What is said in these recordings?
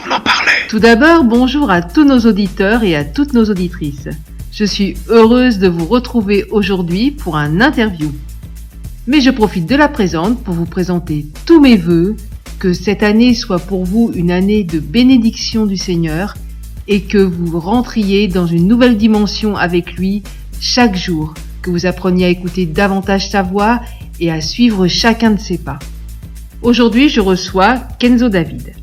On en parlait. Tout d'abord, bonjour à tous nos auditeurs et à toutes nos auditrices. Je suis heureuse de vous retrouver aujourd'hui pour un interview. Mais je profite de la présente pour vous présenter tous mes vœux, que cette année soit pour vous une année de bénédiction du Seigneur et que vous rentriez dans une nouvelle dimension avec lui chaque jour, que vous appreniez à écouter davantage sa voix et à suivre chacun de ses pas. Aujourd'hui, je reçois Kenzo David.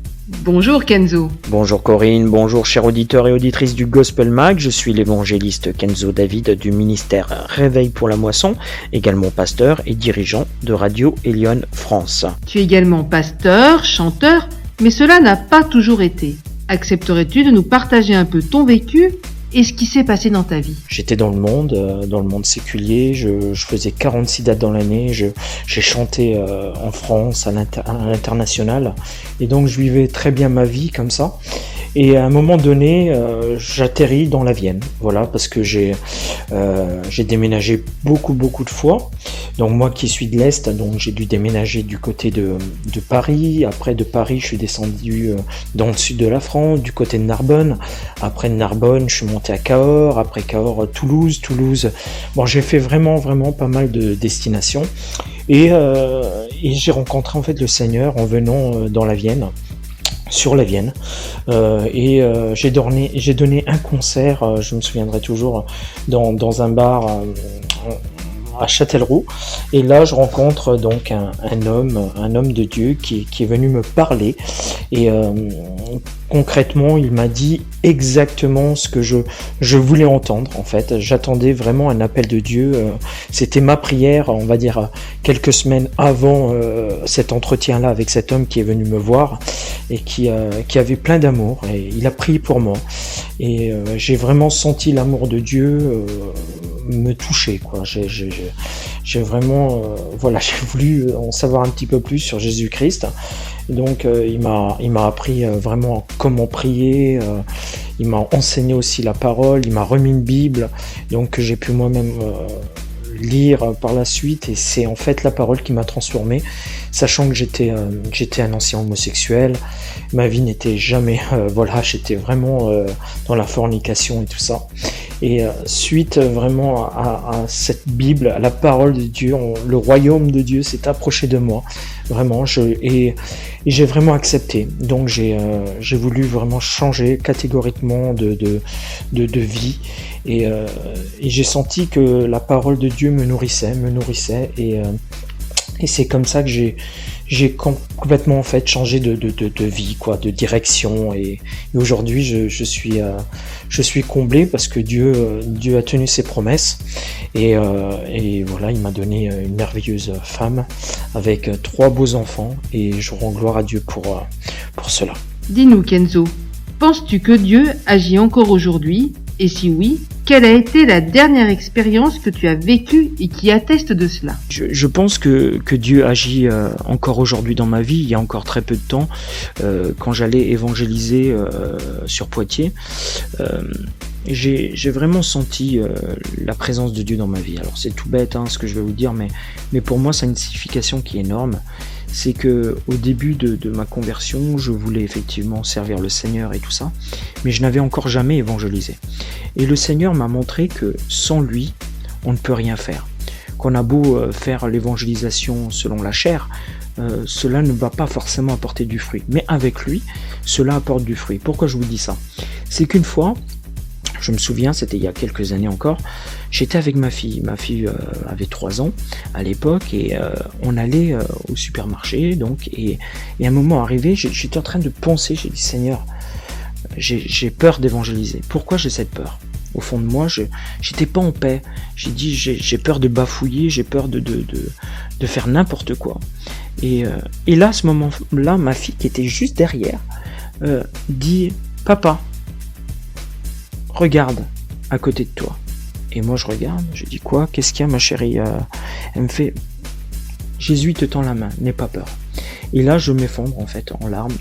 Bonjour Kenzo. Bonjour Corinne, bonjour chers auditeurs et auditrices du Gospel Mag, je suis l'évangéliste Kenzo David du ministère Réveil pour la Moisson, également pasteur et dirigeant de Radio Elion France. Tu es également pasteur, chanteur, mais cela n'a pas toujours été. Accepterais-tu de nous partager un peu ton vécu et ce qui s'est passé dans ta vie? J'étais dans le monde séculier, je faisais 46 dates dans l'année, j'ai chanté en France, à l'international, et donc je vivais très bien ma vie comme ça. Et à un moment donné, j'atterris dans la Vienne, voilà, parce que j'ai déménagé beaucoup de fois. Donc moi qui suis de l'Est, donc j'ai dû déménager du côté de Paris. Après de Paris, je suis descendu dans le sud de la France, du côté de Narbonne. Après de Narbonne, je suis monté à Cahors. Après Cahors, Toulouse. Bon, j'ai fait vraiment pas mal de destinations. Et j'ai rencontré en fait le Seigneur en venant dans la Vienne. Sur la Vienne, j'ai donné un concert, je me souviendrai toujours, dans un bar à Châtellerault, et là je rencontre donc un homme de Dieu qui est venu me parler, et concrètement il m'a dit exactement ce que je voulais entendre. En fait, j'attendais vraiment un appel de Dieu, c'était ma prière, on va dire quelques semaines avant cet entretien-là avec cet homme qui est venu me voir et qui avait plein d'amour, et il a prié pour moi, et j'ai vraiment senti l'amour de Dieu me toucher, quoi. J'ai vraiment j'ai voulu en savoir un petit peu plus sur Jésus-Christ. Donc il m'a appris vraiment comment prier, il m'a enseigné aussi la parole, il m'a remis une Bible, donc que j'ai pu moi-même lire par la suite, et c'est en fait la parole qui m'a transformé, sachant que j'étais un ancien homosexuel, ma vie n'était jamais j'étais vraiment dans la fornication et tout ça, et suite vraiment à cette Bible, à la parole de Dieu, le royaume de Dieu s'est approché de moi, vraiment, et j'ai vraiment accepté. Donc j'ai voulu vraiment changer catégoriquement de vie, et j'ai senti que la parole de Dieu me nourrissait, et c'est comme ça que j'ai complètement en fait changé de vie, quoi, de direction, et aujourd'hui je suis comblé parce que Dieu a tenu ses promesses, et voilà, il m'a donné une merveilleuse femme avec 3 beaux enfants, et je rends gloire à Dieu pour cela. Dis-nous Kenzo, penses-tu que Dieu agit encore aujourd'hui? Et si oui, quelle a été la dernière expérience que tu as vécue et qui atteste de cela? Je pense que Dieu agit encore aujourd'hui dans ma vie. Il y a encore très peu de temps, quand j'allais évangéliser sur Poitiers, j'ai vraiment senti la présence de Dieu dans ma vie. Alors c'est tout bête ce que je vais vous dire, mais pour moi ça a une signification qui est énorme. C'est que au début de ma conversion, je voulais effectivement servir le Seigneur et tout ça, mais je n'avais encore jamais évangélisé. Et le Seigneur m'a montré que sans lui, on ne peut rien faire. Qu'on a beau faire l'évangélisation selon la chair, cela ne va pas forcément apporter du fruit. Mais avec lui, cela apporte du fruit. Pourquoi je vous dis ça? C'est qu'une fois, je me souviens, c'était il y a quelques années encore, j'étais avec ma fille. Ma fille avait 3 ans à l'époque, et on allait au supermarché, donc, et à un moment arrivé, j'étais en train de penser, j'ai dit Seigneur, j'ai peur d'évangéliser. Pourquoi j'ai cette peur? Au fond de moi, j'étais pas en paix. J'ai dit j'ai peur de bafouiller, j'ai peur de faire n'importe quoi. Et là, à ce moment-là, ma fille qui était juste derrière dit Papa, regarde à côté de toi. Et moi je regarde, je dis quoi? Qu'est-ce qu'il y a ma chérie? Elle me fait Jésus te tend la main, n'aie pas peur. Et là je m'effondre en fait en larmes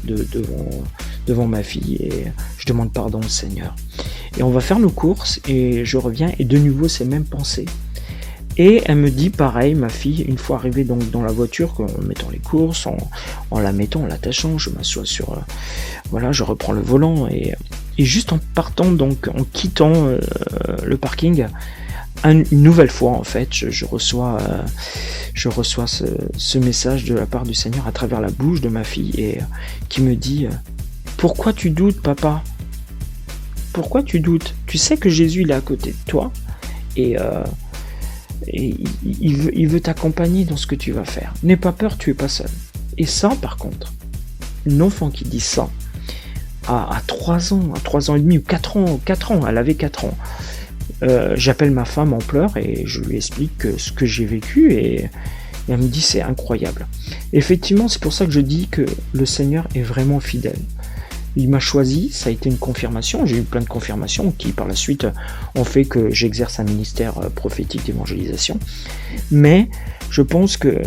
devant ma fille, et je demande pardon au Seigneur. Et on va faire nos courses, et je reviens, et de nouveau ces mêmes pensées. Et elle me dit pareil, ma fille, une fois arrivée donc dans la voiture, en mettant les courses, en la mettant, en l'attachant, je m'assois sur, voilà, je reprends le volant et juste en partant donc, en quittant le parking, une nouvelle fois en fait, je reçois ce message de la part du Seigneur à travers la bouche de ma fille et qui me dit pourquoi tu doutes, papa? Pourquoi tu doutes? Tu sais que Jésus il est à côté de toi et il veut t'accompagner dans ce que tu vas faire. N'aie pas peur, tu es pas seul. Et ça, par contre, une enfant qui dit ça à 3 ans, à 3 ans et demi ou 4 ans, elle avait 4 ans. J'appelle ma femme en pleurs et je lui explique ce que j'ai vécu et elle me dit c'est incroyable. Effectivement, c'est pour ça que je dis que le Seigneur est vraiment fidèle. Il m'a choisi, ça a été une confirmation, j'ai eu plein de confirmations qui par la suite ont fait que j'exerce un ministère prophétique d'évangélisation. Mais je pense que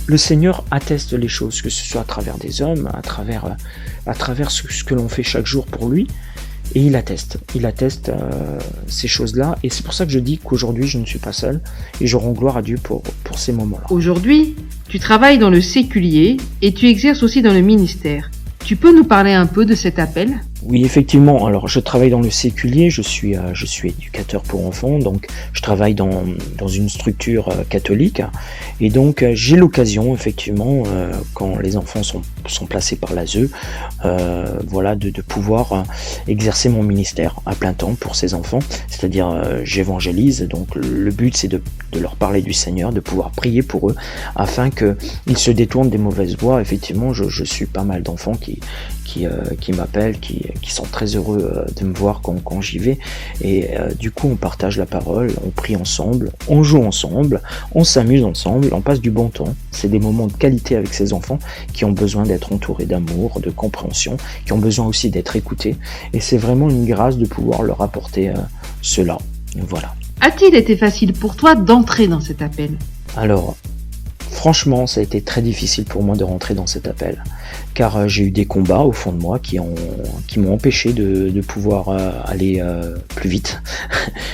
le Seigneur atteste les choses, que ce soit à travers des hommes, à travers ce que l'on fait chaque jour pour lui, et il atteste ces choses-là, et c'est pour ça que je dis qu'aujourd'hui je ne suis pas seul, et je rends gloire à Dieu pour ces moments-là. Aujourd'hui, tu travailles dans le séculier, et tu exerces aussi dans le ministère. Tu peux nous parler un peu de cet appel ? Oui, effectivement. Alors, je travaille dans le séculier, je suis éducateur pour enfants, donc je travaille dans une structure catholique, et donc j'ai l'occasion, effectivement, quand les enfants sont placés par l'ASE, voilà, de pouvoir exercer mon ministère à plein temps pour ces enfants, c'est-à-dire j'évangélise, donc le but c'est de leur parler du Seigneur, de pouvoir prier pour eux, afin qu'ils se détournent des mauvaises voies. Effectivement, je suis pas mal d'enfants qui m'appellent, qui sont très heureux de me voir quand j'y vais, et du coup on partage la parole, on prie ensemble, on joue ensemble, on s'amuse ensemble, on passe du bon temps. C'est des moments de qualité avec ces enfants qui ont besoin d'être entourés d'amour, de compréhension, qui ont besoin aussi d'être écoutés, et c'est vraiment une grâce de pouvoir leur apporter cela. Voilà. A-t-il été facile pour toi d'entrer dans cet appel ? Alors, franchement, ça a été très difficile pour moi de rentrer dans cet appel, car j'ai eu des combats au fond de moi qui m'ont empêché de pouvoir aller plus vite.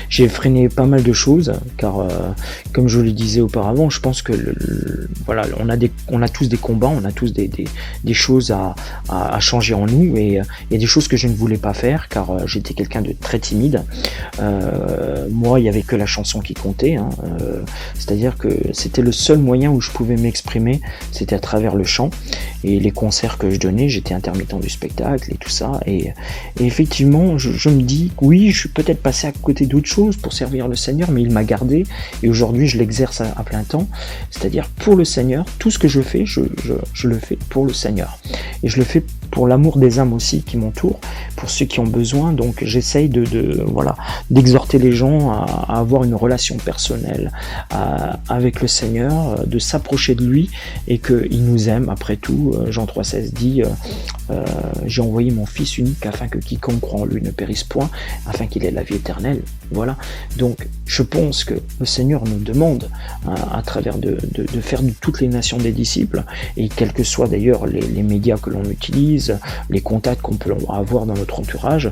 J'ai freiné pas mal de choses, car comme je le disais auparavant, je pense que voilà, on a tous des combats, on a tous des choses à changer en nous, et il y a des choses que je ne voulais pas faire, car j'étais quelqu'un de très timide. Moi, il n'y avait que la chanson qui comptait, hein, c'est-à-dire que c'était le seul moyen où je pouvais m'exprimer, c'était à travers le chant et les concerts que je donnais. J'étais intermittent du spectacle et tout ça, et effectivement je me dis que oui, je suis peut-être passé à côté d'autres choses pour servir le Seigneur, mais il m'a gardé, et aujourd'hui je l'exerce à plein temps, c'est-à-dire pour le Seigneur. Tout ce que je fais, je le fais pour le Seigneur, et je le fais pour l'amour des âmes aussi qui m'entourent, pour ceux qui ont besoin. Donc j'essaye d'exhorter les gens à avoir une relation personnelle avec le Seigneur, de s'approcher de lui, et qu'il nous aime après tout. Jean 3,16 dit j'ai envoyé mon Fils unique afin que quiconque croit en lui ne périsse point, afin qu'il ait la vie éternelle. Voilà. Donc je pense que le Seigneur nous demande à travers de faire de toutes les nations des disciples, et quels que soient d'ailleurs les médias que l'on utilise, les contacts qu'on peut avoir dans notre entourage,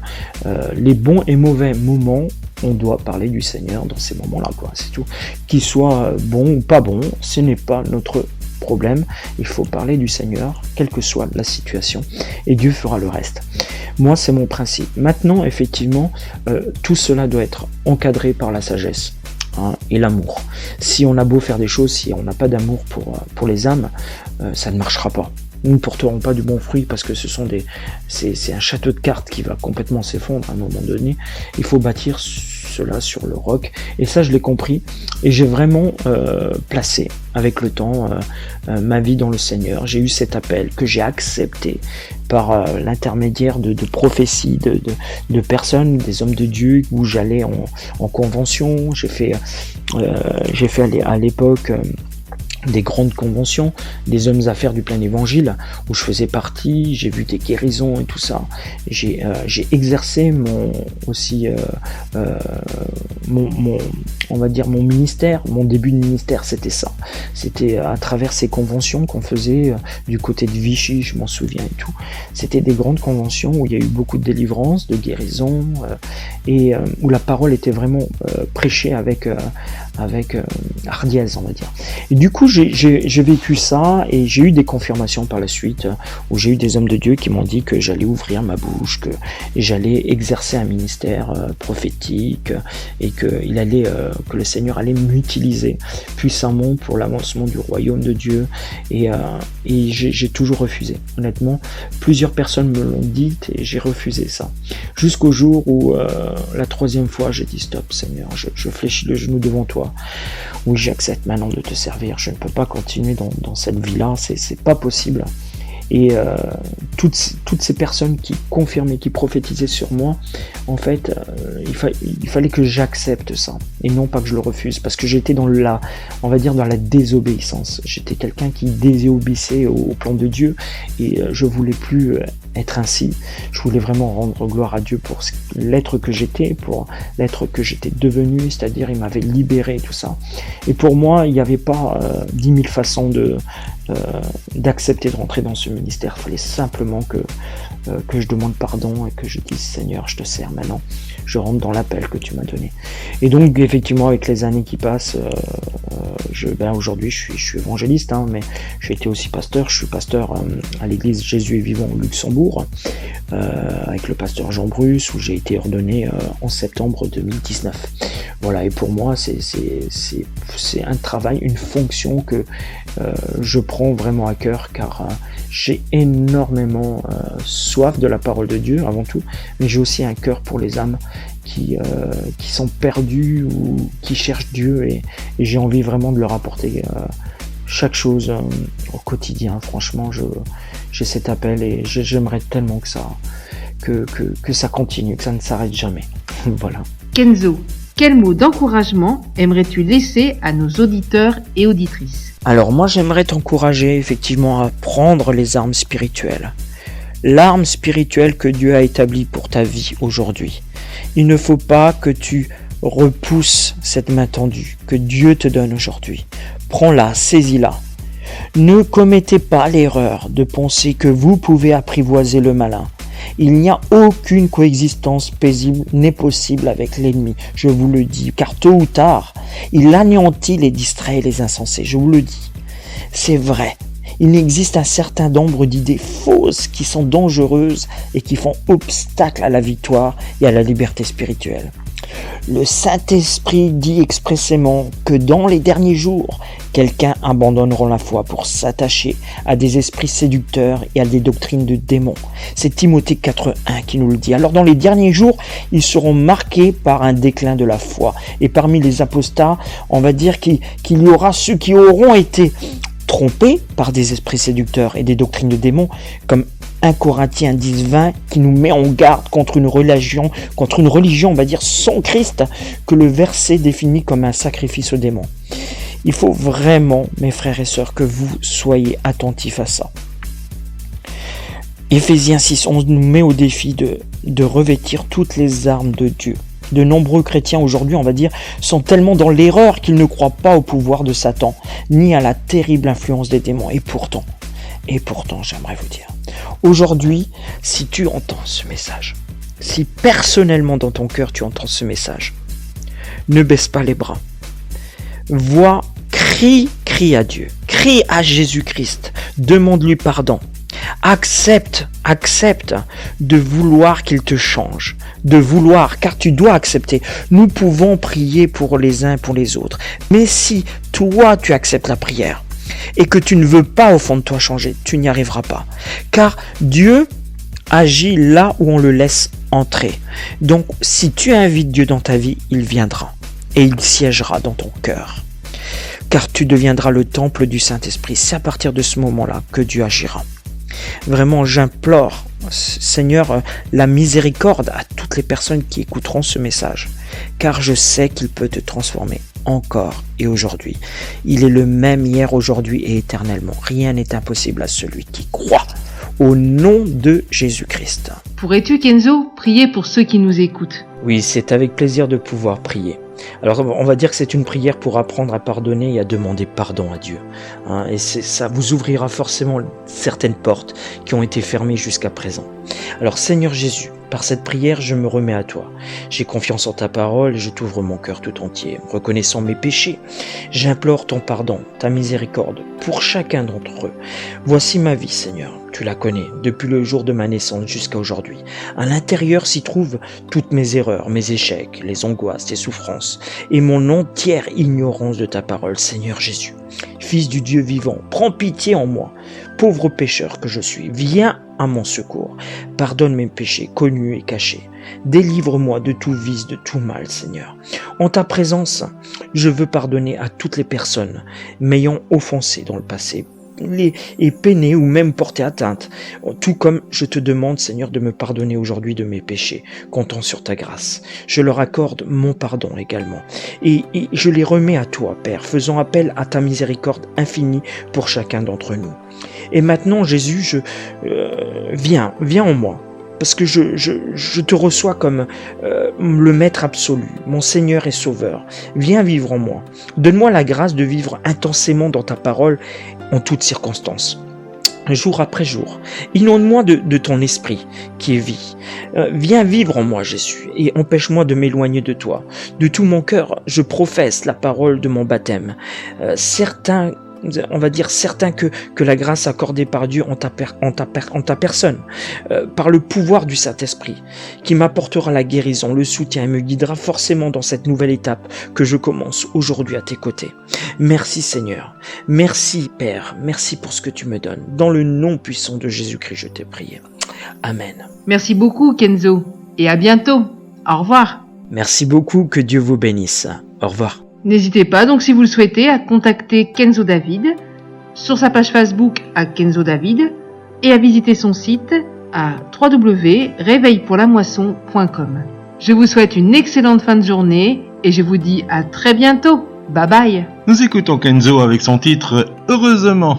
les bons et mauvais moments, on doit parler du Seigneur dans ces moments-là, quoi. C'est tout. Qu'il soit bon ou pas bon, ce n'est pas notre problème. Il faut parler du Seigneur, quelle que soit la situation, et Dieu fera le reste. Moi, c'est mon principe. Maintenant, effectivement, tout cela doit être encadré par la sagesse, hein, et l'amour. Si on a beau faire des choses, si on n'a pas d'amour pour les âmes, ça ne marchera pas. Nous ne porterons pas du bon fruit, parce que c'est un château de cartes qui va complètement s'effondrer à un moment donné. Il faut bâtir cela sur le roc, et ça je l'ai compris, et j'ai vraiment placé avec le temps ma vie dans le Seigneur. J'ai eu cet appel que j'ai accepté par l'intermédiaire de prophéties, de personnes, des hommes de Dieu, où j'allais en convention. J'ai fait à l'époque des grandes conventions, des hommes affaires du plein évangile, où je faisais partie, j'ai vu des guérisons et tout ça. J'ai exercé on va dire mon ministère, mon début de ministère, c'était ça. C'était à travers ces conventions qu'on faisait du côté de Vichy, je m'en souviens et tout. C'était des grandes conventions où il y a eu beaucoup de délivrance, de guérison, et où la parole était vraiment prêchée avec hardiesse, on va dire. Et du coup, j'ai vécu ça et j'ai eu des confirmations par la suite où j'ai eu des hommes de Dieu qui m'ont dit que j'allais ouvrir ma bouche, que j'allais exercer un ministère prophétique et que le Seigneur allait m'utiliser puissamment pour l'avancement du royaume de Dieu. Et j'ai toujours refusé. Honnêtement, plusieurs personnes me l'ont dit et j'ai refusé ça. Jusqu'au jour où la 3e fois, j'ai dit stop, Seigneur, je fléchis le genou devant toi. Oui, j'accepte maintenant de te servir. Je ne peux pas continuer dans cette vie-là. C'est pas possible. Et toutes ces personnes qui confirmaient, qui prophétisaient sur moi, en fait, il fallait que j'accepte ça et non pas que je le refuse, parce que j'étais dans la désobéissance. J'étais quelqu'un qui désobéissait au plan de Dieu et je voulais plus être ainsi. Je voulais vraiment rendre gloire à Dieu pour l'être que j'étais, pour l'être que j'étais devenu, c'est-à-dire il m'avait libéré et tout ça. Et pour moi, il n'y avait pas 10 000 façons d'accepter de rentrer dans ce ministère. Il fallait simplement que je demande pardon et que je dise Seigneur, je te sers maintenant, je rentre dans l'appel que tu m'as donné. Et donc effectivement, avec les années qui passent, aujourd'hui je suis évangéliste, mais j'ai été aussi pasteur. Je suis pasteur à l'église Jésus est vivant au Luxembourg, avec le pasteur Jean Bruce, où j'ai été ordonné en septembre 2019. Voilà, et pour moi c'est un travail, une fonction que je prends vraiment à cœur, car j'ai énormément soif de la parole de Dieu avant tout, mais j'ai aussi un cœur pour les âmes qui sont perdues ou qui cherchent Dieu, et j'ai envie vraiment de leur apporter chaque chose au quotidien. Franchement, j'ai cet appel et j'aimerais tellement que ça continue, que ça ne s'arrête jamais. Voilà. Kenzo, quel mot d'encouragement aimerais-tu laisser à nos auditeurs et auditrices ? Alors moi, j'aimerais t'encourager effectivement à prendre les armes spirituelles. L'arme spirituelle que Dieu a établie pour ta vie aujourd'hui. Il ne faut pas que tu repousses cette main tendue que Dieu te donne aujourd'hui. Prends-la, saisis-la. Ne commettez pas l'erreur de penser que vous pouvez apprivoiser le malin. Il n'y a aucune coexistence paisible n'est possible avec l'ennemi, je vous le dis, car tôt ou tard, il anéantit les distraits et les insensés, je vous le dis. C'est vrai, il existe un certain nombre d'idées fausses qui sont dangereuses et qui font obstacle à la victoire et à la liberté spirituelle. Le Saint-Esprit dit expressément que dans les derniers jours, quelqu'un abandonnera la foi pour s'attacher à des esprits séducteurs et à des doctrines de démons. C'est Timothée 4.1 qui nous le dit. Alors dans les derniers jours, ils seront marqués par un déclin de la foi. Et parmi les apostats, on va dire qu'il y aura ceux qui auront été trompés par des esprits séducteurs et des doctrines de démons, comme 1 Corinthiens 10.20 qui nous met en garde contre une religion, on va dire, sans Christ, que le verset définit comme un sacrifice aux démons. Il faut vraiment, mes frères et sœurs, que vous soyez attentifs à ça. Éphésiens 6.11 nous met au défi de revêtir toutes les armes de Dieu. De nombreux chrétiens aujourd'hui, on va dire, sont tellement dans l'erreur qu'ils ne croient pas au pouvoir de Satan, ni à la terrible influence des démons. Et pourtant, j'aimerais vous dire, aujourd'hui, si tu entends ce message, si personnellement dans ton cœur tu entends ce message, ne baisse pas les bras. Crie à Dieu, crie à Jésus-Christ, demande-lui pardon. Accepte de vouloir qu'il te change, car tu dois accepter. Nous pouvons prier pour les uns pour les autres, mais si toi tu acceptes la prière et que tu ne veux pas au fond de toi changer, tu n'y arriveras pas, car Dieu agit là où on le laisse entrer. Donc si tu invites Dieu dans ta vie, il viendra et il siégera dans ton cœur, car tu deviendras le temple du Saint-Esprit. C'est à partir de ce moment-là que Dieu agira. Vraiment, j'implore Seigneur, la miséricorde à toutes les personnes qui écouteront ce message, car je sais qu'il peut te transformer encore et aujourd'hui. Il est le même hier, aujourd'hui et éternellement. Rien n'est impossible à celui qui croit. Au nom de Jésus-Christ. Pourrais-tu, Kenzo, prier pour ceux qui nous écoutent? Oui, c'est avec plaisir de pouvoir prier. Alors, on va dire que c'est une prière pour apprendre à pardonner et à demander pardon à Dieu. Et ça vous ouvrira forcément certaines portes qui ont été fermées jusqu'à présent. Alors, Seigneur Jésus, par cette prière, je me remets à toi. J'ai confiance en ta parole et je t'ouvre mon cœur tout entier. Reconnaissant mes péchés, j'implore ton pardon, ta miséricorde pour chacun d'entre eux. Voici ma vie, Seigneur. Tu la connais, depuis le jour de ma naissance jusqu'à aujourd'hui. À l'intérieur s'y trouvent toutes mes erreurs, mes échecs, les angoisses, les souffrances et mon entière ignorance de ta parole, Seigneur Jésus. Fils du Dieu vivant, prends pitié en moi, pauvre pécheur que je suis. Viens à mon secours. Pardonne mes péchés connus et cachés. Délivre-moi de tout vice, de tout mal, Seigneur. En ta présence, je veux pardonner à toutes les personnes m'ayant offensé dans le passé, et peiner ou même porter atteinte, tout comme je te demande, Seigneur, de me pardonner aujourd'hui de mes péchés, comptant sur ta grâce. Je leur accorde mon pardon également, et je les remets à toi, Père, faisant appel à ta miséricorde infinie pour chacun d'entre nous. Et maintenant, Jésus, viens en moi, parce que je te reçois comme le Maître absolu, mon Seigneur et Sauveur. Viens vivre en moi. Donne-moi la grâce de vivre intensément dans ta parole en toutes circonstances, jour après jour. Inonde-moi de ton esprit qui est vie. Viens vivre en moi, Jésus, et empêche-moi de m'éloigner de toi. De tout mon cœur, je professe la parole de mon baptême. Certains que la grâce accordée par Dieu en ta personne, par le pouvoir du Saint-Esprit, qui m'apportera la guérison, le soutien et me guidera forcément dans cette nouvelle étape que je commence aujourd'hui à tes côtés. Merci Seigneur, merci Père, merci pour ce que tu me donnes. Dans le nom puissant de Jésus-Christ, je t'ai prié. Amen. Merci beaucoup, Kenzo, et à bientôt. Au revoir. Merci beaucoup, que Dieu vous bénisse. Au revoir. N'hésitez pas, donc si vous le souhaitez, à contacter Kenzo David sur sa page Facebook à Kenzo David et à visiter son site à www.réveilpourlamoisson.com. Je vous souhaite une excellente fin de journée et je vous dis à très bientôt. Bye bye. Nous écoutons Kenzo avec son titre « Heureusement ».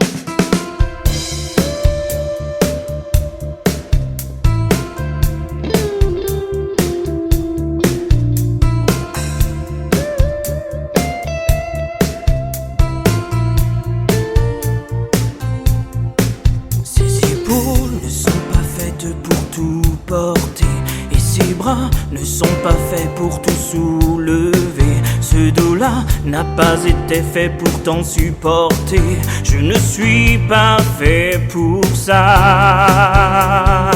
Ne sont pas faits pour tout soulever. Ce dos-là n'a pas été fait pour t'en supporter. Je ne suis pas fait pour ça.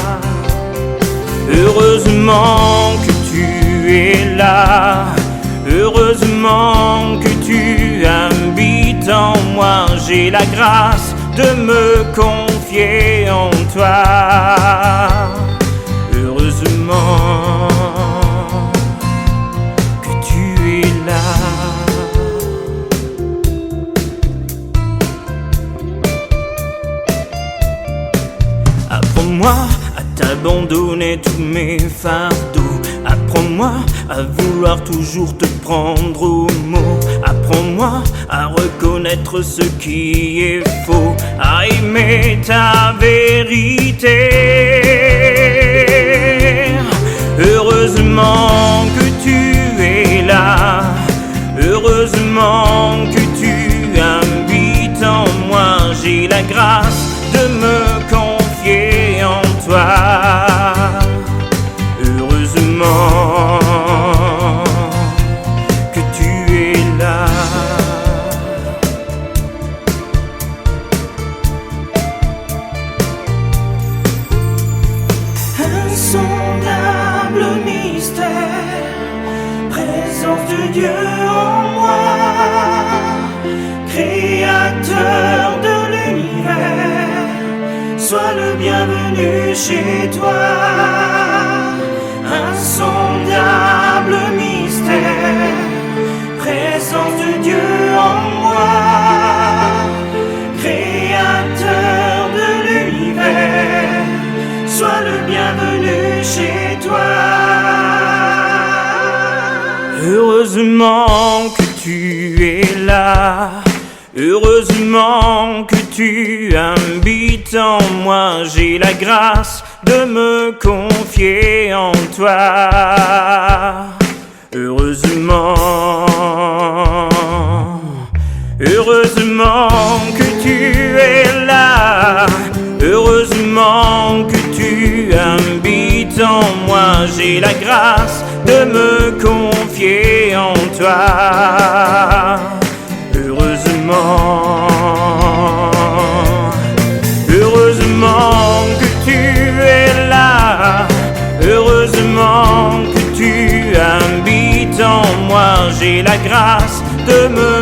Heureusement que tu es là. Heureusement que tu habites en moi. J'ai la grâce de me confier en toi. Heureusement que tu es là. Apprends-moi à t'abandonner tous mes fardeaux. Apprends-moi à vouloir toujours te prendre au mot. Apprends-moi à reconnaître ce qui est faux, à aimer ta vérité. Heureusement que tu es là. Heureusement que tu habites en moi. J'ai la grâce de me confier en toi. Heureusement que tu es là. Insondable mystère, présence de Dieu en moi, créateur de l'univers, sois le bienvenu chez toi. Insondable mystère, présence de Dieu en moi, créateur de l'univers, sois le Heureusement que tu es là, heureusement que tu habites en moi. J'ai la grâce de me confier en toi. Heureusement, heureusement que tu es là, heureusement que tu habites en moi. J'ai la grâce de me confier en toi. Heureusement, heureusement que tu es là, heureusement que tu habites en moi. J'ai la grâce de me